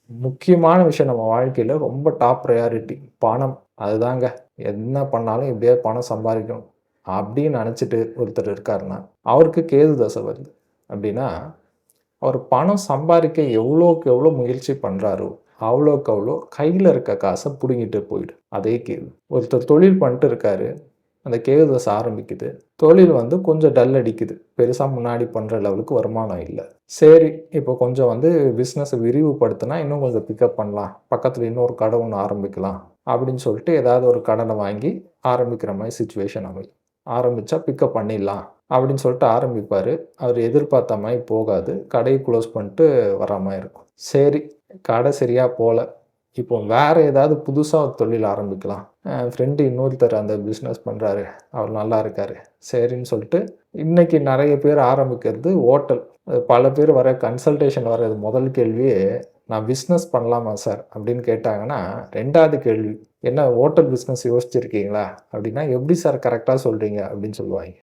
முக்கியமான விஷயம் நம்ம வாழ்க்கையில ரொம்ப டாப் ப்ரையாரிட்டி பணம். அதுதாங்க. என்ன பண்ணாலும் எப்படியாவது பணம் சம்பாதிக்கணும். அப்படின்னு நெனச்சுட்டு ஒருத்தர் இருக்காருன்னா, அவருக்கு கேது தசை வருது. அப்படின்னா, அவர் பணம் சம்பாதிக்க எவ்வளோக்கு எவ்வளோ முயற்சி பண்றாரோ, அவ்வளோக்கு அவ்வளோ கையில இருக்க காச புடுங்கிட்டு போயிடும். அதே கேது. ஒருத்தர் தொழில் பண்ணிட்டு இருக்காரு. அந்த கேது தசை ஆரம்பிக்குது. தொழில் வந்து கொஞ்சம் டல் அடிக்குது. பெருசா முன்னாடி பண்ற லெவலுக்கு வருமானம் இல்ல. சரி, இப்போ கொஞ்சம் வந்து பிசினஸ விரிவுபடுத்துனா இன்னும் கொஞ்சம் பிக்கப் பண்ணலாம். பக்கத்துல இன்னொரு கடை ஒண்ணு ஆரம்பிக்கலாம். அப்படின்னு சொல்லிட்டு ஏதாவது ஒரு கடன வாங்கி ஆரம்பிக்கிற மாரி சிச்சுவேஷன் அமையும். ஆரம்பிச்சா பிக்கப் பண்ணிடலாம். அப்படின்னு சொல்லிட்டு ஆரம்பிப்பாரு. அவர் எதிர்பார்த்த மாரி போகாது. கடைய குளோஸ் பண்ணிட்டு வர்ற மாரி இருக்கும். சரி, கடை சரியா போல. இப்போ வேற ஏதாவது புதுசா ஒரு தொழில் ஆரம்பிக்கலாம். ஃப்ரெண்டு இன்னொருத்தர் அந்த பிசினஸ் பண்றாரு. அவர் நல்லா இருக்காரு. சரின்னு சொல்லிட்டு, இன்னைக்கு நெறைய பேர் ஆரம்பிக்கிறது ஹோட்டல். பல பேர் வர கன்சல்டேஷன் வர்றது முதல் கேள்வியே, "நான் பிசினஸ் பண்ணலாமா சார்?" அப்படின்னு கேட்டாங்கன்னா, 2வது கேள்வி, "என்ன ஹோட்டல் பிசினஸ் யோசிச்சிருக்கீங்களா?" அப்படின்னா, "எப்படி சார் கரெக்ட்டா சொல்றீங்க?" அப்படின்னு சொல்லுவாய்ங்க.